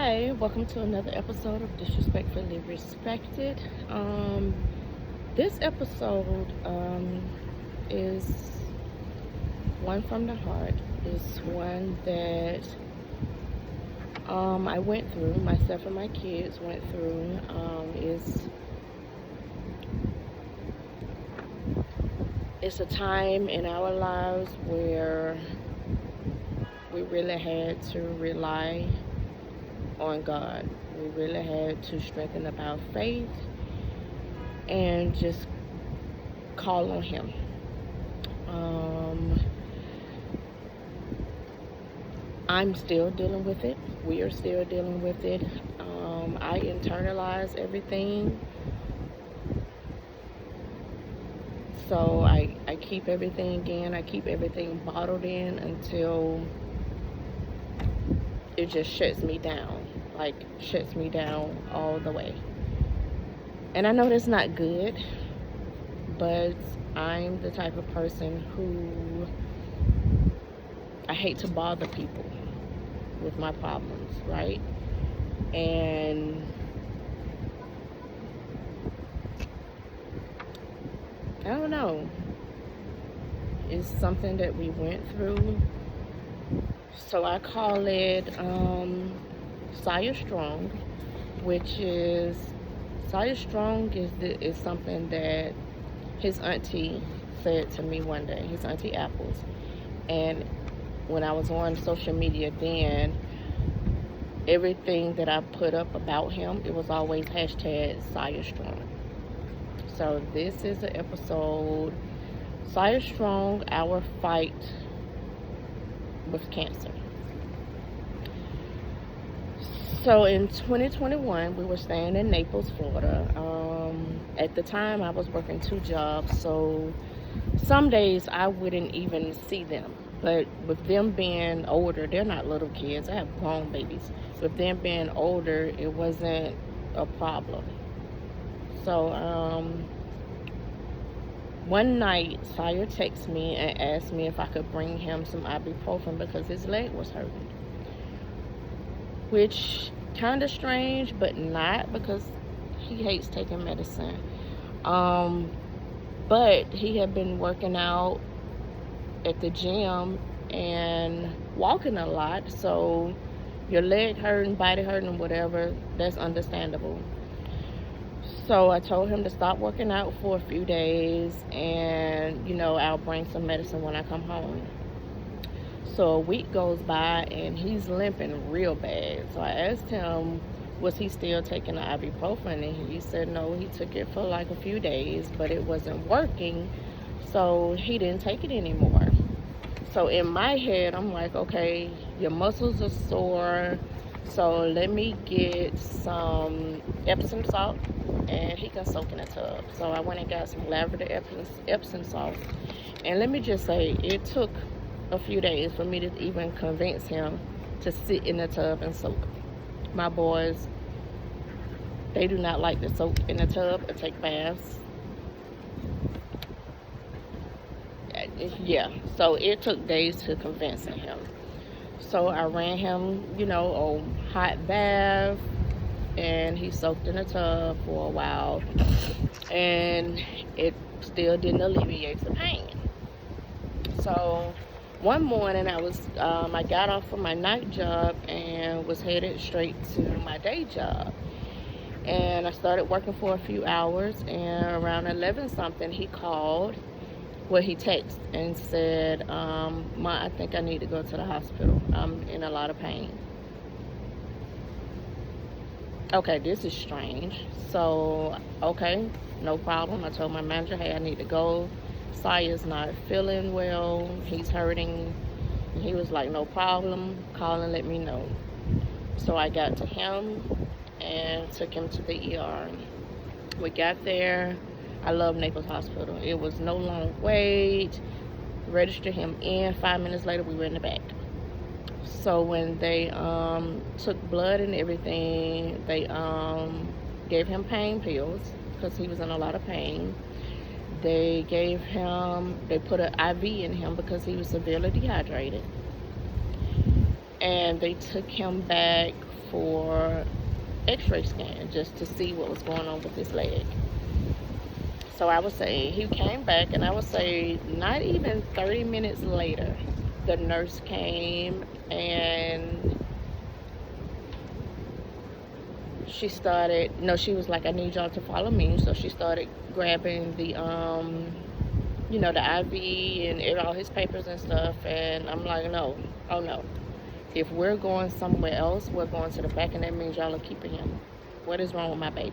Hi, welcome to another episode of Disrespectfully Respected. This episode is one from the heart. It's one that I went through, myself and my kids went through. It's a time in our lives where we really had to rely on God. We really had to strengthen up our faith and just call on Him. I'm still dealing with it. We are still dealing with it. I internalize everything. So I keep everything in. I keep everything bottled in until it just shuts me down. Like, shuts me down all the way. And I know that's not good, but I'm the type of person who I hate to bother people with my problems, right? And I don't know. It's something that we went through. So I call it Sire Strong, which is Sire Strong is something that his auntie said to me one day, his auntie Apples. And when I was on social media then, everything that I put up about him, it was always hashtag Sire Strong. So this is an episode, Sire Strong, Our Fight with Cancer. So in 2021, we were staying in Naples, Florida. At the time, I was working 2 jobs, so some days I wouldn't even see them. But with them being older, they're not little kids. I have grown babies. With them being older, it wasn't a problem. So one night, Sire texted me and asked me if I could bring him some ibuprofen because his leg was hurting. Which kind of strange, but not, because he hates taking medicine. But he had been working out at the gym and walking a lot, so your leg hurting, body hurting, whatever, that's understandable. So I told him to stop working out for a few days, and I'll bring some medicine when I come home. So a week goes by and he's limping real bad. So I asked him, was he still taking the ibuprofen? And he said no, he took it for like a few days, but it wasn't working, so he didn't take it anymore. So in my head, I'm like, okay, your muscles are sore, so let me get some Epsom salt and he can soak in a tub. So I went and got some lavender Epsom salt. And let me just say, it took a few days for me to even convince him to sit in the tub and soak. My boys, they do not like to soak in the tub or take baths. Yeah, so it took days to convince him. So I ran him, a hot bath, and he soaked in the tub for a while, and it still didn't alleviate the pain. So one morning I got off from my night job and was headed straight to my day job. And I started working for a few hours, and around 11 something he called. Well, he texted and said, Ma, I think I need to go to the hospital. I'm in a lot of pain. Okay, this is strange. So, okay, no problem. I told my manager, hey, I need to go. Sire's not feeling well. He's hurting. And he was like, no problem. Call and let me know. So I got to him and took him to the ER. We got there. I love Naples Hospital. It was no long wait. Registered him in. 5 minutes later, we were in the back. So when they took blood and everything, they gave him pain pills because he was in a lot of pain. They put an IV in him because he was severely dehydrated. And they took him back for x-ray scan just to see what was going on with his leg. So I would say he came back, and I would say not even 30 minutes later, the nurse came and she started, no, she was like, I need y'all to follow me. So she started grabbing the, the IV and all his papers and stuff. And I'm like, no, oh no. If we're going somewhere else, we're going to the back, and that means y'all are keeping him. What is wrong with my baby?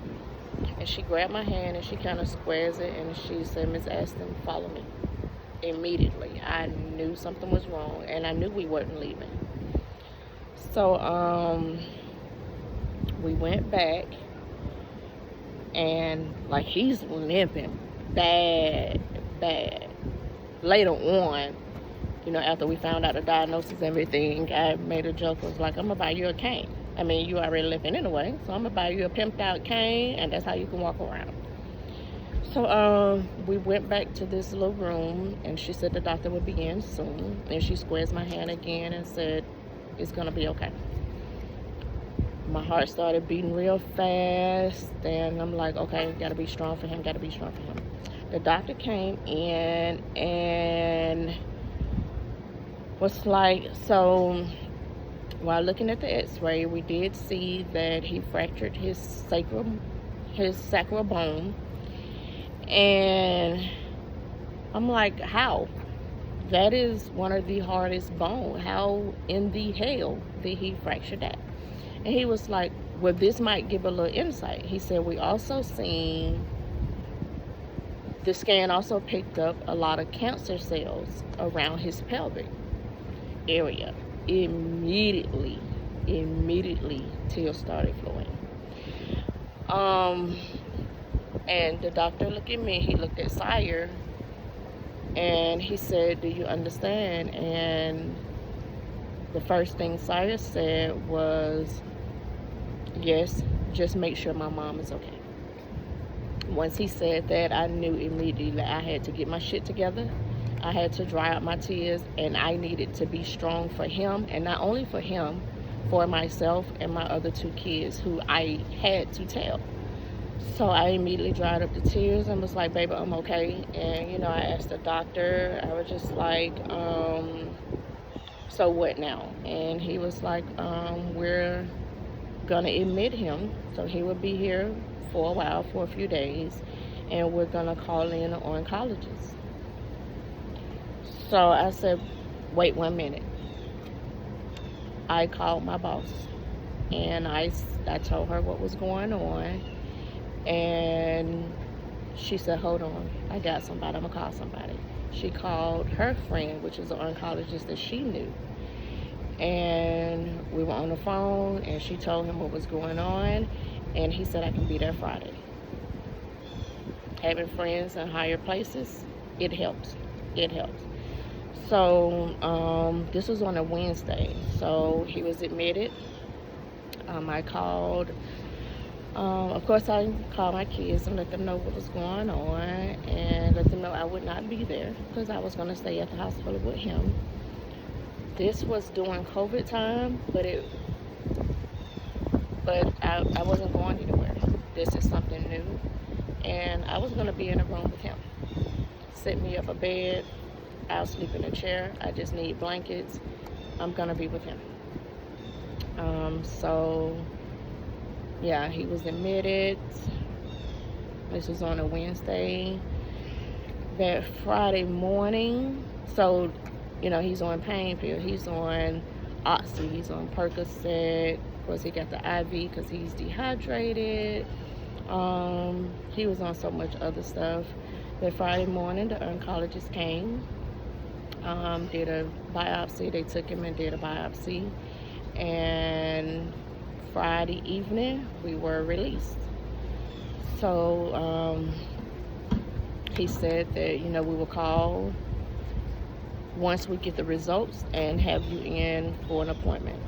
And she grabbed my hand and she kind of squares it and she said, Miss Aston, follow me. Immediately, I knew something was wrong, and I knew we weren't leaving. So, we went back, and like, he's limping bad. Later on, after we found out the diagnosis and everything, I made a joke, was like, I'm gonna buy you a cane. I mean, you already limping anyway, so I'm gonna buy you a pimped out cane, and that's how you can walk around. So we went back to this little room, and she said the doctor would be in soon, and she squares my hand again and said, it's gonna be okay. My heart started beating real fast, and I'm like, okay, gotta be strong for him. The doctor came in and was like, so while looking at the x-ray, we did see that he fractured his sacral bone. And I'm like, how? That is one of the hardest bones. How in the hell did he fracture that? And he was like, well, this might give a little insight. He said, we also seen, the scan also picked up a lot of cancer cells around his pelvic area. Immediately, tears started flowing. And the doctor looked at me, he looked at Sire, and he said, do you understand? And the first thing Sire said was, yes, just make sure my mom is okay. Once he said that, I knew immediately that I had to get my shit together. I had to dry out my tears, and I needed to be strong for him, and not only for him, for myself and my other two kids who I had to tell. So I immediately dried up the tears and was like, baby, I'm okay. And, I asked the doctor, I was just like, so what now? And he was like, we're going to admit him. So he will be here for a while, for a few days. And we're going to call in an oncologist. So I said, wait 1 minute. I called my boss. And I told her what was going on. And she said, hold on, I got somebody, I'm gonna call somebody. She called her friend, which is an oncologist that she knew. And we were on the phone, and she told him what was going on, and he said, I can be there Friday. Having friends in higher places, it helps. So this was on a Wednesday. So he was admitted. I called. Of course, I called my kids and let them know what was going on, and let them know I would not be there because I was going to stay at the hospital with him. This was during COVID time, but I wasn't going anywhere. This is something new, and I was going to be in a room with him. Set me up a bed. I'll sleep in a chair. I just need blankets. I'm going to be with him. Yeah, he was admitted. This was on a Wednesday. That Friday morning, so, he's on pain pill. He's on Oxy. He's on Percocet. Of course, he got the IV because he's dehydrated. He was on so much other stuff. That Friday morning, the oncologist came, did a biopsy. They took him and did a biopsy. And Friday evening, we were released. So he said that, we will call once we get the results and have you in for an appointment.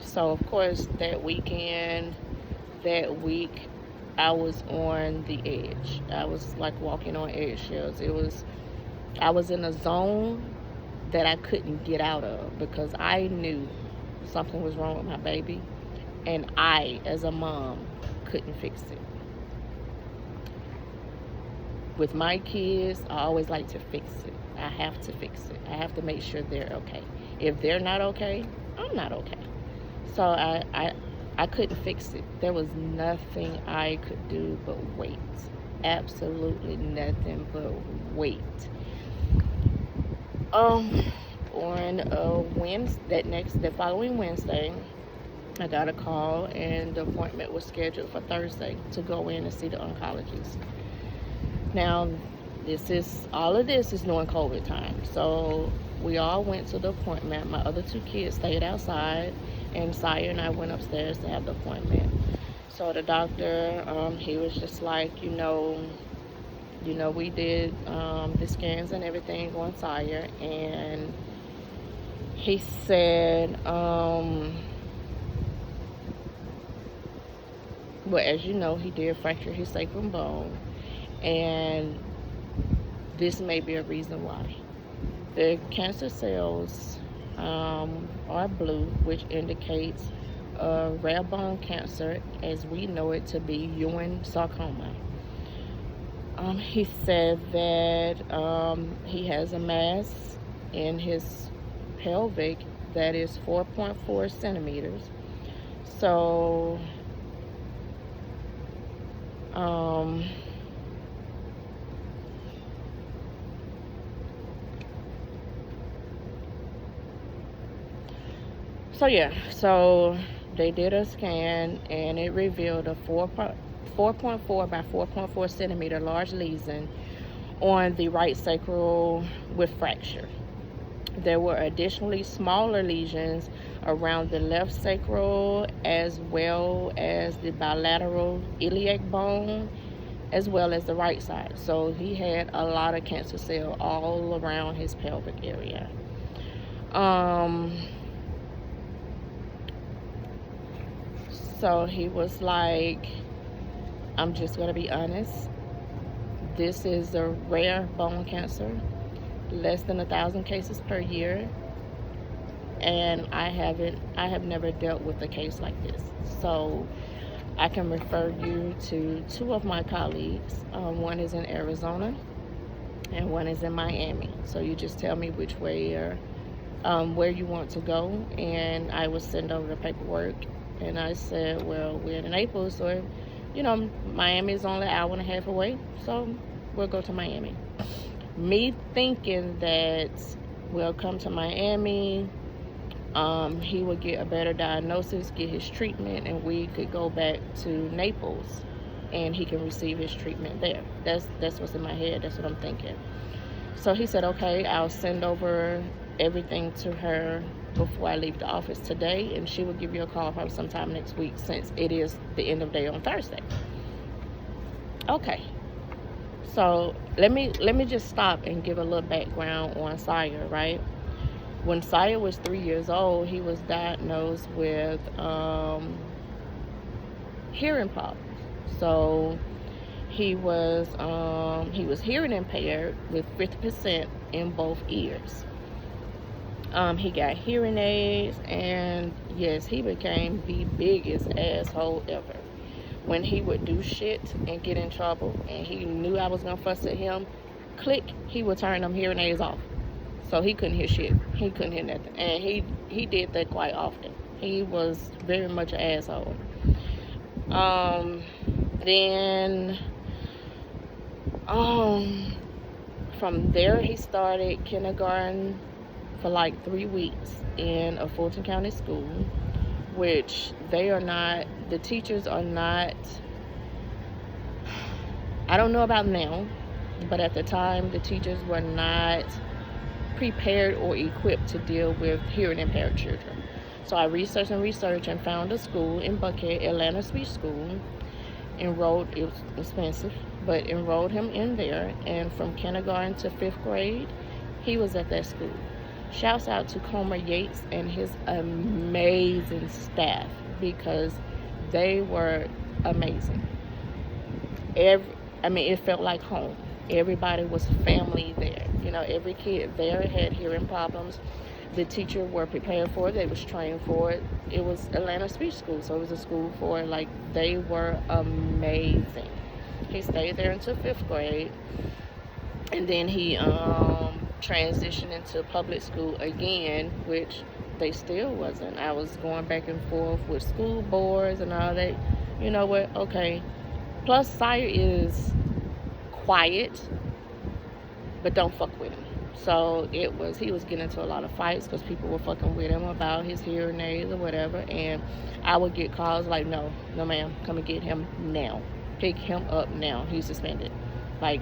So, of course, that week, I was on the edge. I was like walking on eggshells. I was in a zone that I couldn't get out of because I knew something was wrong with my baby. and I, as a mom, couldn't fix it. With my kids, I always like to fix it. I have to fix it. I have to make sure they're okay. If they're not okay, I'm not okay. So I couldn't fix it. There was nothing I could do but wait. Absolutely nothing but wait. On the following Wednesday, I got a call and the appointment was scheduled for Thursday to go in and see the oncologist. Now, all of this is during COVID time. So we all went to the appointment. My other two kids stayed outside, and Sire and I went upstairs to have the appointment. So the doctor, he was just like, we did the scans and everything on Sire, and he said, well, as you know, he did fracture his sacrum bone, and this may be a reason why. The cancer cells are blue, which indicates rare bone cancer, as we know it to be Ewing sarcoma. He said that he has a mass in his pelvic that is 4.4 centimeters. So, so they did a scan and it revealed a 4.4 by 4.4 centimeter large lesion on the right sacral with fracture. There were additionally smaller lesions around the left sacral, as well as the bilateral iliac bone, as well as the right side. So he had a lot of cancer cells all around his pelvic area. So he was like, I'm just going to be honest. This is a rare bone cancer, less than 1,000 cases per year. And I have never dealt with a case like this. So I can refer you to two of my colleagues. One is in Arizona and one is in Miami. So you just tell me which way or where you want to go, and I will send over the paperwork. And I said, well, we're in Naples, so, Miami is only an hour and a half away, so we'll go to Miami. Me thinking that we'll come to Miami, he would get a better diagnosis, get his treatment, and we could go back to Naples, and he can receive his treatment there. That's what's in my head. That's what I'm thinking. So he said, okay, I'll send over everything to her before I leave the office today, and she will give you a call probably sometime next week, since it is the end of the day on Thursday. Okay, so let me just stop and give a little background on Sire, right? When Sire was 3 years old, he was diagnosed with hearing problems. So he was hearing impaired with 50% in both ears. He got hearing aids, and yes, he became the biggest asshole ever. When he would do shit and get in trouble, and he knew I was gonna fuss at him, click, he would turn them hearing aids off. So he couldn't hear shit. He couldn't hear nothing. And he did that quite often. He was very much an asshole. Then from there he started kindergarten for like 3 weeks in a Fulton County school, which the teachers are not, I don't know about now, but at the time the teachers were not prepared or equipped to deal with hearing impaired children. So I researched and found a school in Buckhead, Atlanta Speech School. It was expensive, but enrolled him in there, and from kindergarten to 5th grade, he was at that school. Shouts out to Comer Yates and his amazing staff, because they were amazing. It felt like home. Everybody was family there. Every kid there had hearing problems. the teacher were prepared for it. They was trained for it. It was Atlanta Speech School, so it was a school for it. Like, they were amazing. He stayed there until 5th grade, and then he transitioned into public school again, which they still wasn't. I was going back and forth with school boards and all that. You know what? Okay. Plus, Sire is quiet, but don't fuck with him. So he was getting into a lot of fights because people were fucking with him about his hearing aids or whatever. And I would get calls like, no ma'am, come and get him now. Pick him up now. He's suspended. Like,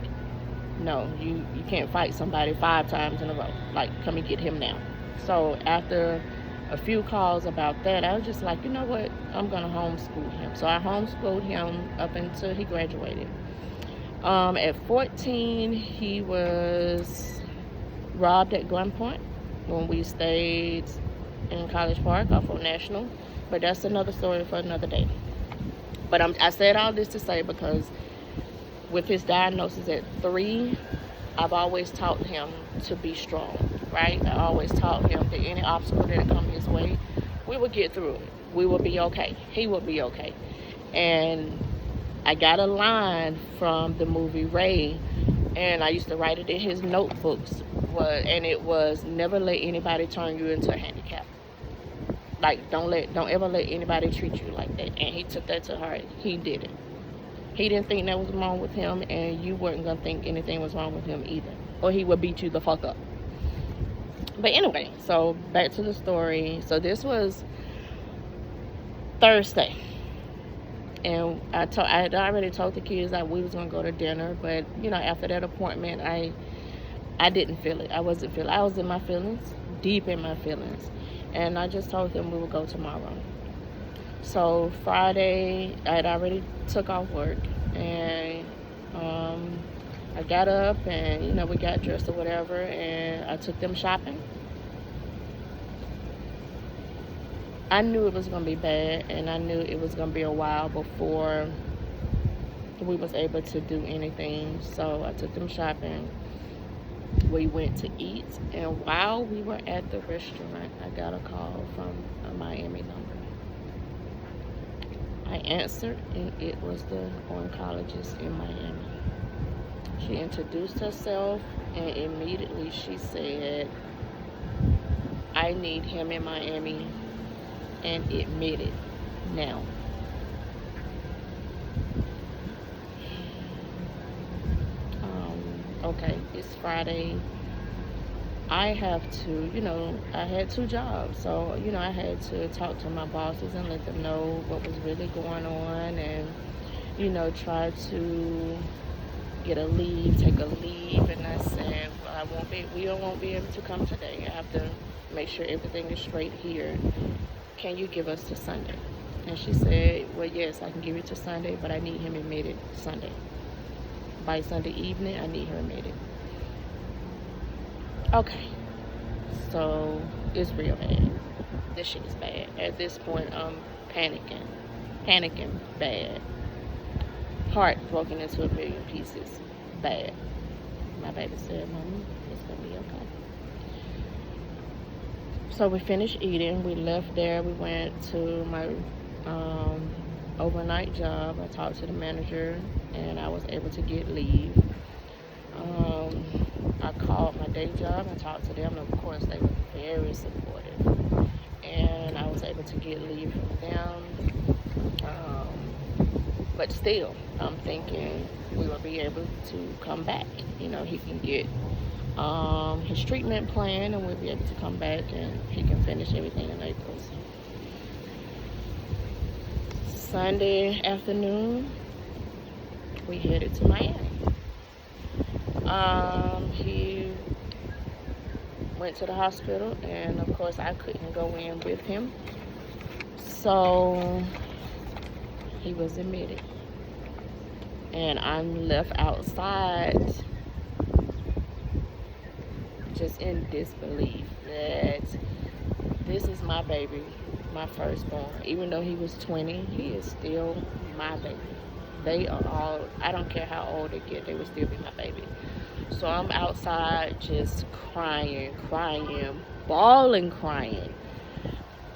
no, you can't fight somebody 5 times in a row. Like, come and get him now. So after a few calls about that, I was just like, you know what? I'm going to homeschool him. So I homeschooled him up until he graduated. At 14, he was robbed at gunpoint when we stayed in College Park off of National. But that's another story for another day. But I said all this to say, because with his diagnosis at 3, I've always taught him to be strong, right? I always taught him that any obstacle that come his way, we would get through it. We will be okay. He will be okay. And I got a line from the movie Ray, and I used to write it in his notebooks, and it was, never let anybody turn you into a handicap. Like, don't ever let anybody treat you like that. And he took that to heart. He did it. He didn't think that was wrong with him, and you weren't going to think anything was wrong with him either, or he would beat you the fuck up. But anyway, so back to the story. So this was Thursday, and I had already told the kids that we was going to go to dinner, but, you know, after that appointment, I didn't feel it. I wasn't feeling it. I was in my feelings, deep in my feelings, and I just told them we would go tomorrow. So Friday, I had already took off work, and I got up, and, you know, we got dressed or whatever, and I took them shopping. I knew it was going to be bad, and I knew it was going to be a while before we was able to do anything. So I took them shopping. We went to eat, and while we were at the restaurant, I got a call from a Miami number. I answered, and it was the oncologist in Miami. She introduced herself, and immediately she said, I need him in Miami, and admitted now. Okay, it's Friday. I have to, you know, I had 2 jobs, so, you know, I had to talk to my bosses and let them know what was really going on, and, you know, try to get a leave, take a leave. And I said, well, we won't be able to come today. I have to make sure everything is straight here. Can you give us to Sunday? And she said, well, yes, I can give you to Sunday, but I need him admitted Sunday. By Sunday evening, I need her admitted. Okay, so it's real bad. This shit is bad. At this point, I'm panicking bad. Heart broken into a million pieces, bad. My baby said, Mommy, it's gonna be okay. So we finished eating. We left there. We went to my overnight job. I talked to the manager, and I was able to get leave. I called my day job. I talked to them, and of course they were very supportive. And I was able to get leave from them. But still, I'm thinking we will be able to come back. You know, he can get his treatment plan, and we'll be able to come back, and he can finish everything in April. Sunday afternoon, we headed to Miami. He went to the hospital, and of course I couldn't go in with him, so he was admitted, and I'm left outside just in disbelief that this is my baby, my firstborn. Even though he was 20, he is still my baby. They are all, I don't care how old they get, they will still be my baby. So I'm outside just crying, bawling, crying.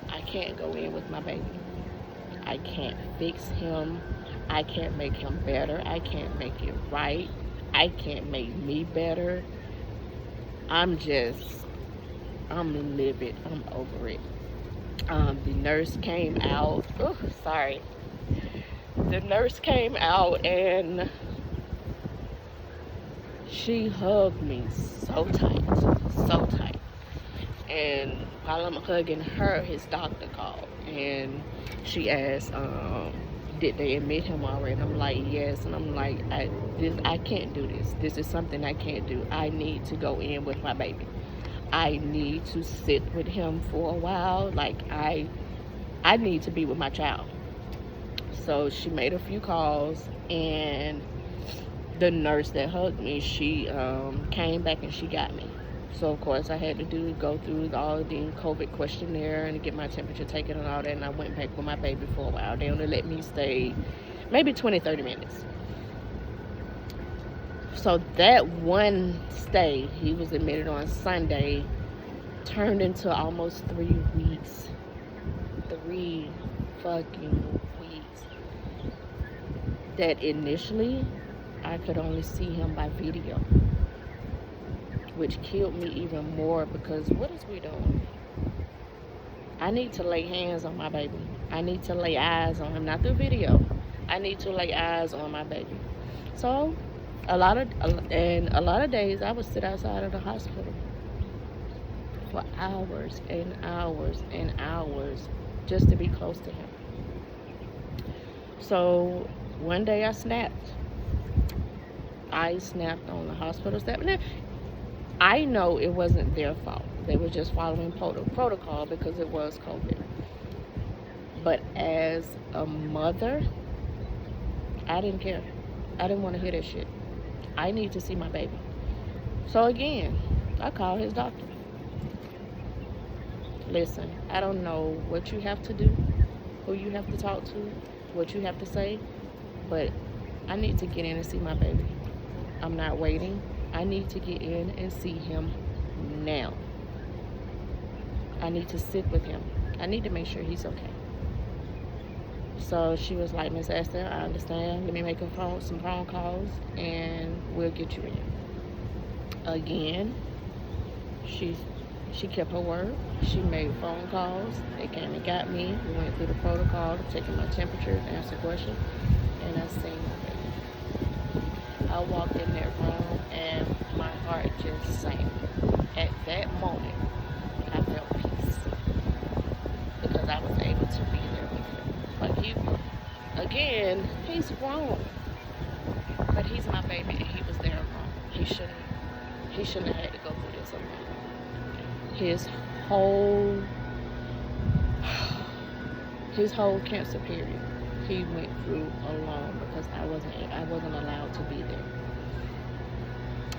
I can't go in with my baby. I can't fix him. I can't make him better. I can't make it right. I can't make me better. I'm livid. I'm over it. The nurse came out. Oh, sorry. The nurse came out and she hugged me so tight, so tight. And while I'm hugging her, his doctor called and she asked, did they admit him already? And I'm like, yes. And I'm like, I can't do this. This is something I can't do. I need to go in with my baby. I need to sit with him for a while. Like, I need to be with my child. So she made a few calls, and the nurse that hugged me, she came back and she got me. So of course I had to go through all the COVID questionnaire and get my temperature taken and all that, and I went back with my baby for a while. They only let me stay maybe 20-30 minutes. So that one stay, he was admitted on Sunday, turned into almost 3 weeks. 3 fucking weeks. That initially I could only see him by video, which killed me even more, because what is we doing? I need to lay hands on my baby. I need to lay eyes on him, not through video. I need to lay eyes on my baby. So a lot of days I would sit outside of the hospital for hours and hours and hours just to be close to him. So one day I snapped. I snapped on the hospital staff. Now, I know it wasn't their fault. They were just following protocol because it was COVID. But as a mother, I didn't care. I didn't want to hear that shit. I need to see my baby. So again, I called his doctor. Listen, I don't know what you have to do, who you have to talk to, what you have to say, but I need to get in and see my baby. I'm not waiting. I need to get in and see him now. I need to sit with him. I need to make sure he's okay. So she was like, Miss Esther, I understand. Let me make some phone calls and we'll get you in. Again, she kept her word. She made phone calls. They came and got me. We went through the protocol, taking my temperature, answered questions, and I seen my baby. I walked in that room and my heart just sank. At that moment, I felt peace because I was able to be there with him. But he's grown, but he's my baby and he was there alone. He shouldn't have had to go through this alone. His whole cancer period, he went through alone because I wasn't allowed to be there.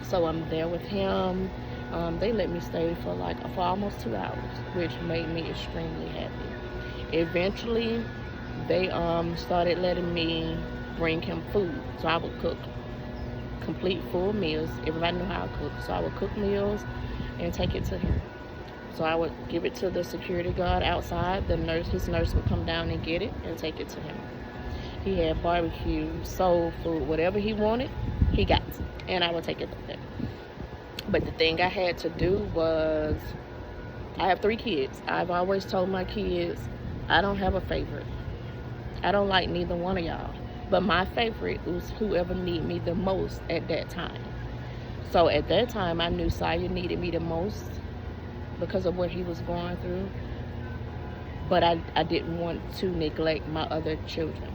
So I'm there with him. They let me stay for almost 2 hours, which made me extremely happy. Eventually, they started letting me bring him food, so I would cook complete full meals. Everybody knew how I cook, so I would cook meals and take it to him. So I would give it to the security guard outside. His nurse would come down and get it and take it to him. He had barbecue, soul food, whatever he wanted, he got, and I would take it there. But the thing I had to do was, I have 3 kids. I've always told my kids, I don't have a favorite. I don't like neither one of y'all. But my favorite was whoever needed me the most at that time. So at that time, I knew Saya needed me the most because of what he was going through. But I didn't want to neglect my other children.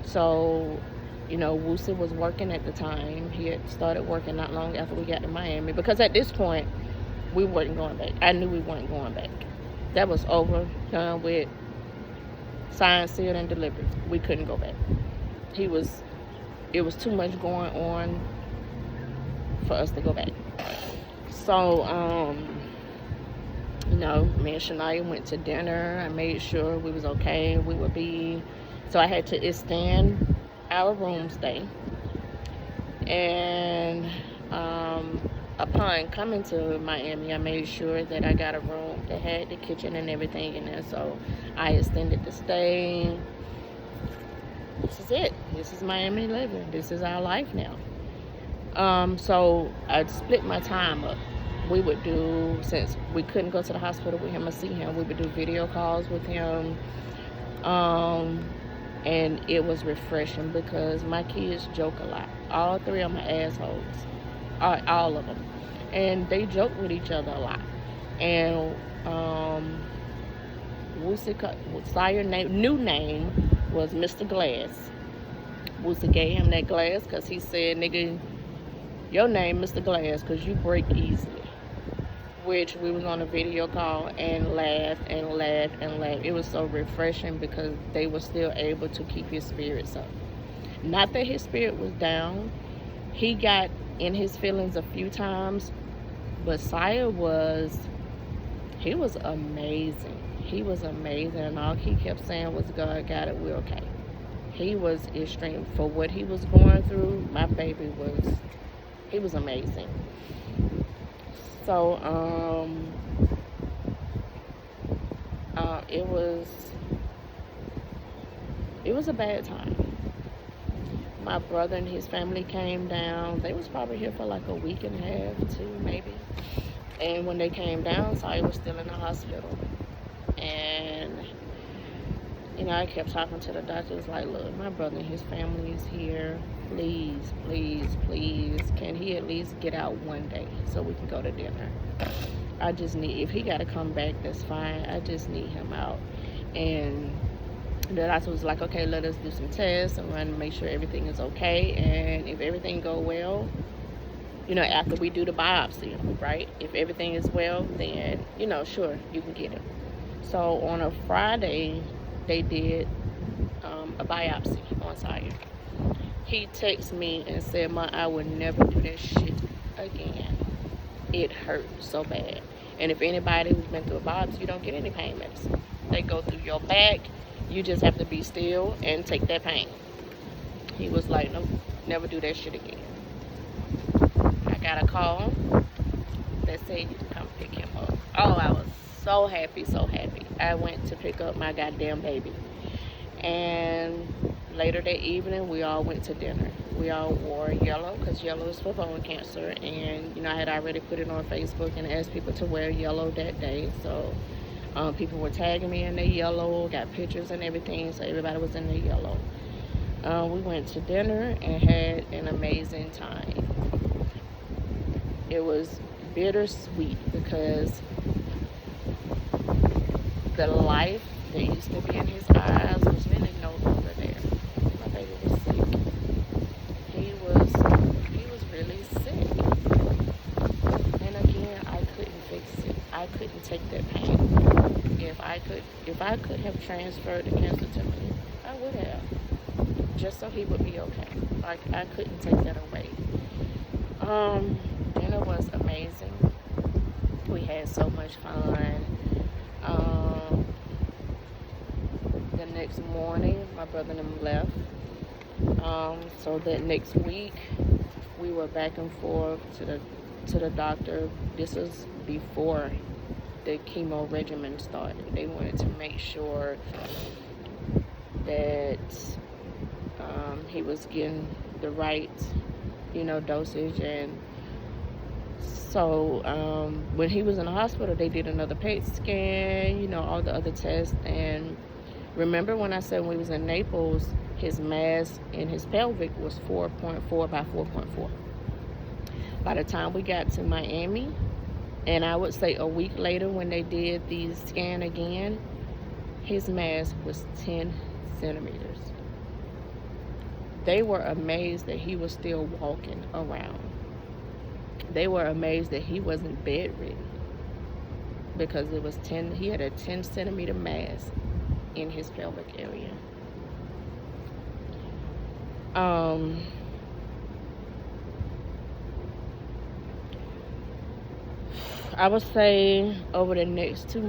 So, Woosa was working at the time. He had started working not long after we got to Miami. Because at this point, we weren't going back. I knew we weren't going back. That was over, done with, signed, sealed, and delivered. We couldn't go back. It was too much going on for us to go back. So, me and Shania went to dinner. I made sure we was okay. So I had to extend our room stay. And upon coming to Miami, I made sure that I got a room that had the kitchen and everything in there. So I extended the stay. This is it. This is Miami living. This is our life now. So I split my time up. We would do, since we couldn't go to the hospital with him or see him, we would do video calls with him. And it was refreshing because my kids joke a lot. All three of my assholes, all of them, and they joke with each other a lot. And Sire's new name was Mr. Glass. Woosie gave him that glass because he said, "Nigga, your name Mr. Glass because you break easily." Which we was on a video call and laughed and laughed and laughed. It was so refreshing because they were still able to keep his spirits up. Not that his spirit was down. He got in his feelings a few times, but Sire he was amazing. He was amazing, and all he kept saying was, "God got it, we're okay." He was extreme for what he was going through. My baby he was amazing. So it was a bad time. My brother and his family came down. They was probably here for like a week and a half, 2 maybe. And when they came down, Sire was still in the hospital. And I kept talking to the doctors like, "Look, my brother and his family is here. Please, please, please, can he at least get out one day so we can go to dinner? I just need, if he got to come back, that's fine. I just need him out." And the doctor was like, "Okay, let us do some tests and run to make sure everything is okay. And if everything go well, after we do the biopsy, right? If everything is well, then, sure, you can get him." So on a Friday, they did a biopsy on Sire. He texted me and said, "Ma, I would never do that shit again. It hurt so bad." And if anybody who's been through a biopsy, you don't get any pain medicine. They go through your back. You just have to be still and take that pain. He was like, "No, never do that shit again." I got a call that said you can come pick him up. Oh, I was so happy, so happy. I went to pick up my goddamn baby. And later that evening, we all went to dinner. We all wore yellow because yellow is for bone cancer. And, I had already put it on Facebook and asked people to wear yellow that day. So people were tagging me in their yellow, got pictures and everything. So everybody was in their yellow. We went to dinner and had an amazing time. It was bittersweet because the life that used to be in his eyes was really no longer there. My baby was sick. He was really sick. And again, I couldn't fix it. I couldn't take that pain. If I could have transferred the cancer to me, I would have. Just so he would be okay. Like, I couldn't take that away. Dinner was amazing. We had so much fun. The next morning, my brother and them left. So that next week, we were back and forth to the doctor. This was before the chemo regimen started. They wanted to make sure that he was getting the right, dosage. And so when he was in the hospital, they did another PET scan, all the other tests. And remember when I said when we was in Naples, his mass in his pelvic was 4.4 by 4.4. By the time we got to Miami, and I would say a week later when they did the scan again, his mass was 10 centimeters. They were amazed that he was still walking around. They were amazed that he wasn't bedridden because he had a 10 centimeter mass in his pelvic area. I would say over the next few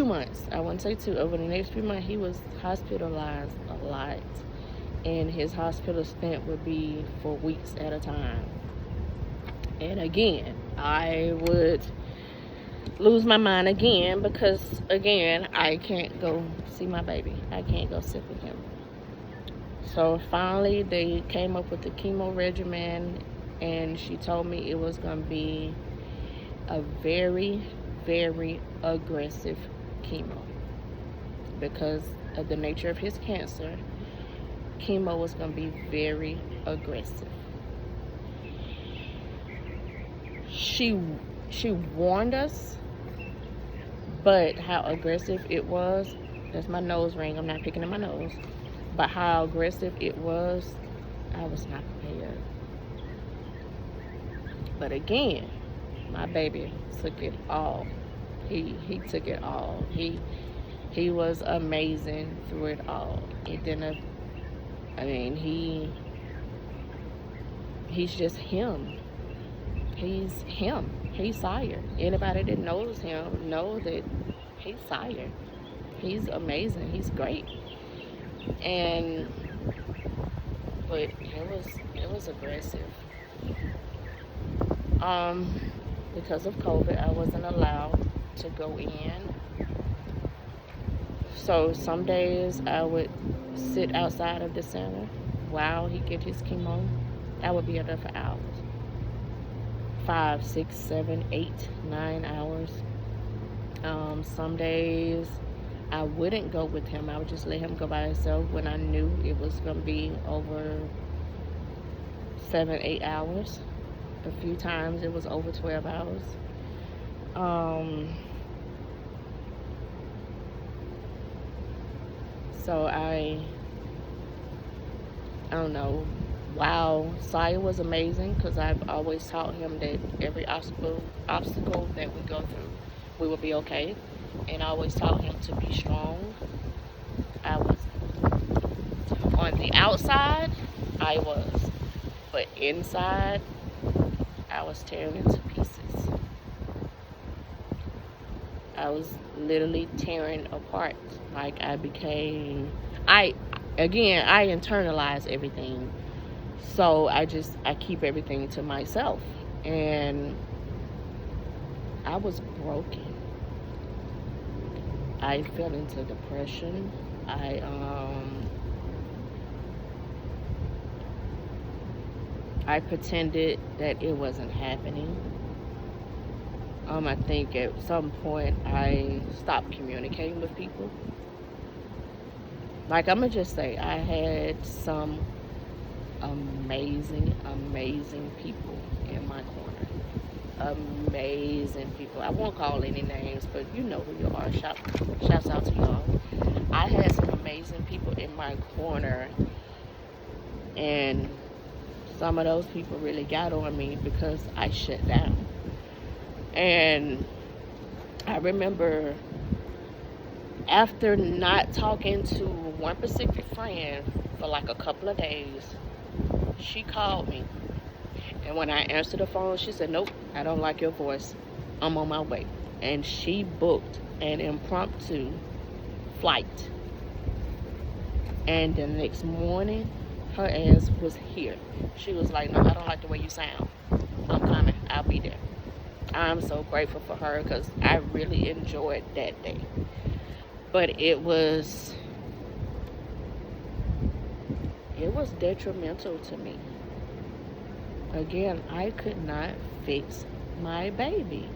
months, I wouldn't say 2, over the next few months, he was hospitalized a lot. And his hospital stint would be for weeks at a time. And again, I would lose my mind again because, again, I can't go see my baby. I can't go sit with him. So finally, they came up with the chemo regimen, and she told me it was going to be a very, very aggressive chemo because of the nature of his cancer. Chemo was going to be very aggressive. She warned us, but how aggressive it was, that's my nose ring, I'm not picking at my nose, but how aggressive it was, I was not prepared. But again, my baby took it all. He took it all. He was amazing through it all. It didn't, I mean, he's just him. He's him. He's Sire. Anybody that knows him knows that he's Sire. He's amazing. He's great. But it was aggressive. Because of COVID, I wasn't allowed to go in. So some days I would sit outside of the center while he get his chemo. I would be there for hours. 5, 6, 7, 8, 9 hours. Some days I wouldn't go with him. I would just let him go by himself when I knew it was going to be over 7, 8 hours. A few times it was over 12 hours. So I don't know. Wow, Sire was amazing because I've always taught him that every obstacle that we go through, we will be okay. And I always taught him to be strong. I was on the outside, I was, but inside, I was tearing into pieces. I was literally tearing apart. Like I internalized everything. So I keep everything to myself. And I was broken. I fell into depression. I pretended that it wasn't happening. I think at some point I stopped communicating with people. Like, I'm gonna just say, I had some amazing people in my corner. Amazing people. I won't call any names, but you know who you are. Shouts out to y'all. I had some amazing people in my corner, and some of those people really got on me because I shut down. And I remember after not talking to one specific friend for like a couple of days, she called me. And when I answered the phone, she said, "Nope, I don't like your voice. I'm on my way." And she booked an impromptu flight. And the next morning, her ass was here. She was like, "No, I don't like the way you sound. I'm coming. I'll be there." I'm so grateful for her because I really enjoyed that day. But it was detrimental to me. Again, I could not fix my baby.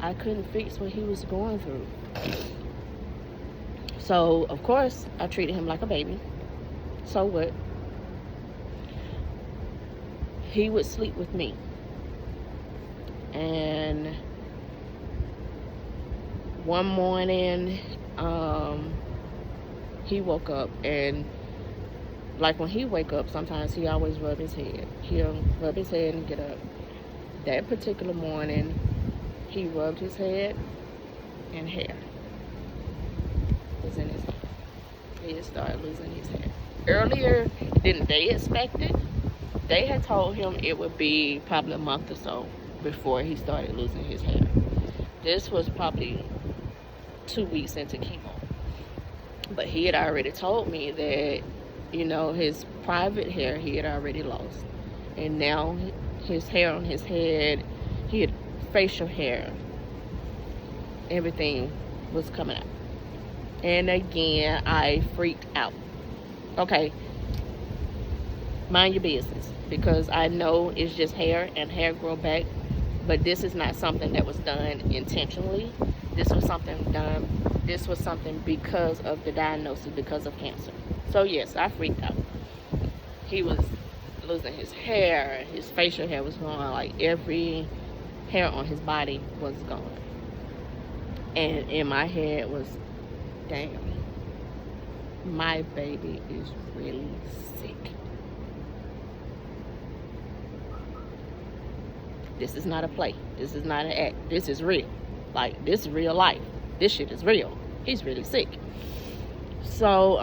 I couldn't fix what he was going through. So, of course, I treated him like a baby. So what? He would sleep with me. And one morning, he woke up, and like when he wake up, sometimes he always rub his head. He'll rub his head and get up. That particular morning, he rubbed his head, and hair was in his head. He had started losing his hair. Earlier than they expected, they had told him it would be probably a month or so before he started losing his hair. This was probably 2 weeks into chemo. But he had already told me that, his private hair he had already lost. And now his hair on his head, he had facial hair, everything was coming out. And again, I freaked out. Okay, mind your business, because I know it's just hair and hair grow back, but this is not something that was done intentionally. This was something because of the diagnosis, because of cancer. So yes, I freaked out. He was losing his hair, his facial hair was gone, like every hair on his body was gone. And in my head was, damn, my baby is really sick. This is not a play. This is not an act. This is real. Like, this is real life. This shit is real. He's really sick. So,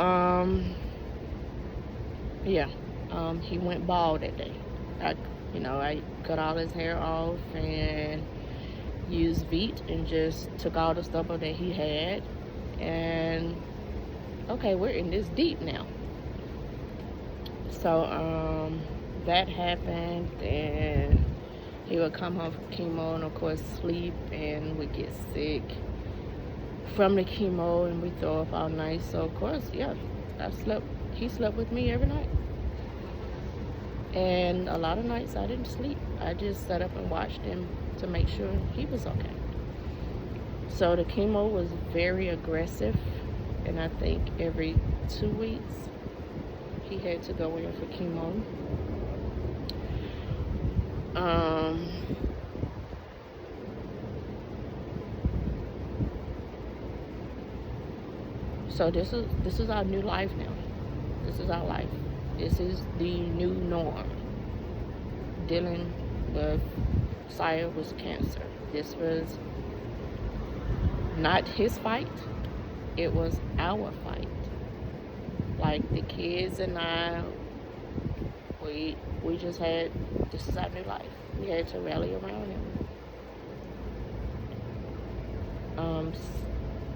yeah. He went bald that day. I cut all his hair off and used Veet and just took all the stubble that he had. And, okay, we're in this deep now. So, that happened, and he would come home from chemo and, of course, sleep, and would get sick from the chemo, and we throw up all night. So, of course, yeah, he slept with me every night. And a lot of nights I didn't sleep. I just sat up and watched him to make sure he was okay. So the chemo was very aggressive, and I think every 2 weeks he had to go in for chemo. So this is our new life now. This is our life. This is the new norm. Dealing with Sire with cancer. This was not his fight. It was our fight. Like, the kids and I, we just had, this is our new life. We had to rally around him.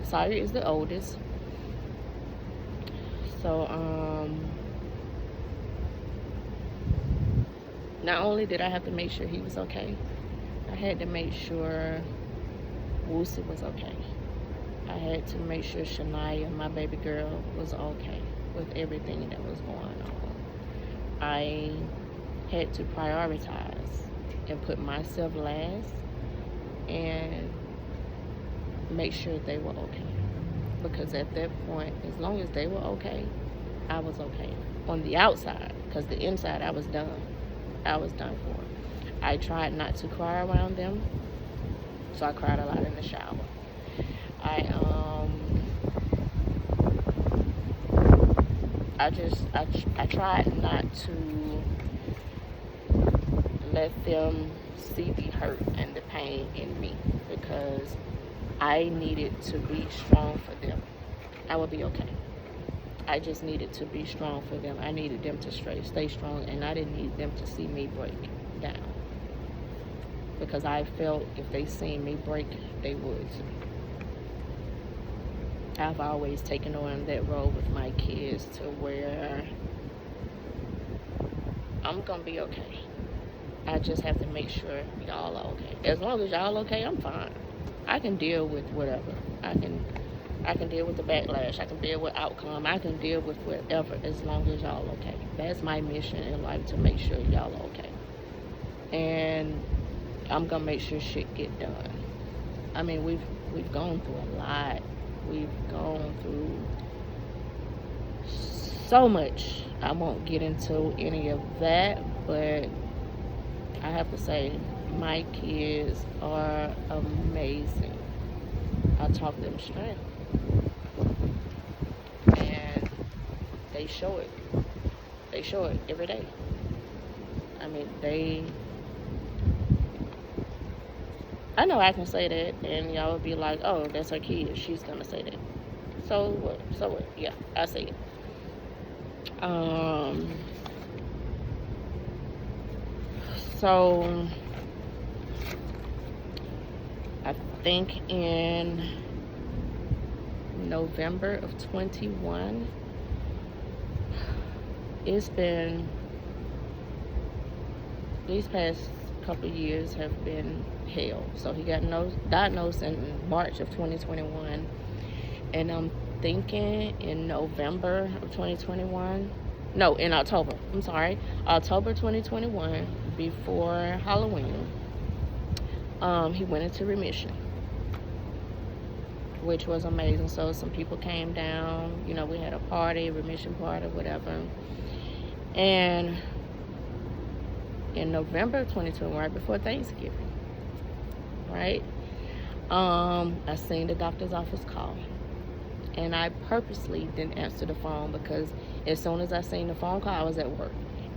Sire is the oldest. So, not only did I have to make sure he was okay, I had to make sure Woosie was okay. I had to make sure Shania, my baby girl, was okay with everything that was going on. I had to prioritize and put myself last and make sure they were okay. Because at that point, as long as they were okay, I was okay. On the outside, because the inside, I was done. I was done for. I tried not to cry around them, so I cried a lot in the shower. I tried not to let them see the hurt and the pain in me, because I needed to be strong for them. I would be okay. I just needed to be strong for them. I needed them to stay strong, and I didn't need them to see me break down. Because I felt if they seen me break, they would. I've always taken on that role with my kids to where I'm going to be okay. I just have to make sure y'all are okay. As long as y'all okay, I'm fine. I can deal with whatever. I can deal with the backlash. I can deal with outcome. I can deal with whatever, as long as y'all okay. That's my mission in life, to make sure y'all are okay. And I'm gonna make sure shit get done. I mean, we've gone through a lot. We've gone through so much. I won't get into any of that, but I have to say, my kids are amazing. I talk them strength. And they show it. They show it every day. I mean, I know I can say that, and y'all would be like, oh, that's her kid. She's going to say that. So what? So what? Yeah, I say it. So, I think in November of 21, it's been these past couple of years have been hell. So he got diagnosed in March of 2021, and I'm thinking in November of 2021. No, in October. I'm sorry, October 2021, before Halloween. He went into remission, which was amazing. So some people came down. You know, we had a party, remission party, whatever. And in November 2021, right before Thanksgiving, right? I seen the doctor's office call. And I purposely didn't answer the phone because as soon as I seen the phone call, I was at work.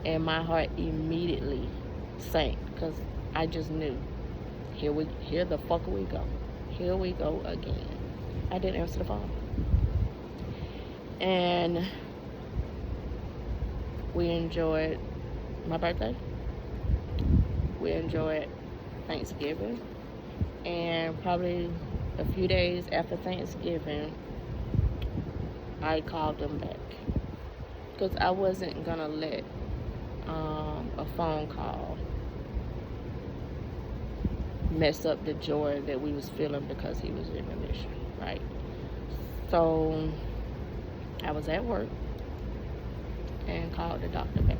And my heart immediately sank because I just knew, here the fuck we go. Here we go again. I didn't answer the phone. And we enjoyed my birthday. We enjoyed Thanksgiving. And probably a few days after Thanksgiving, I called them back because I wasn't gonna let a phone call mess up the joy that we was feeling because he was in remission, right? So I was at work and called the doctor back.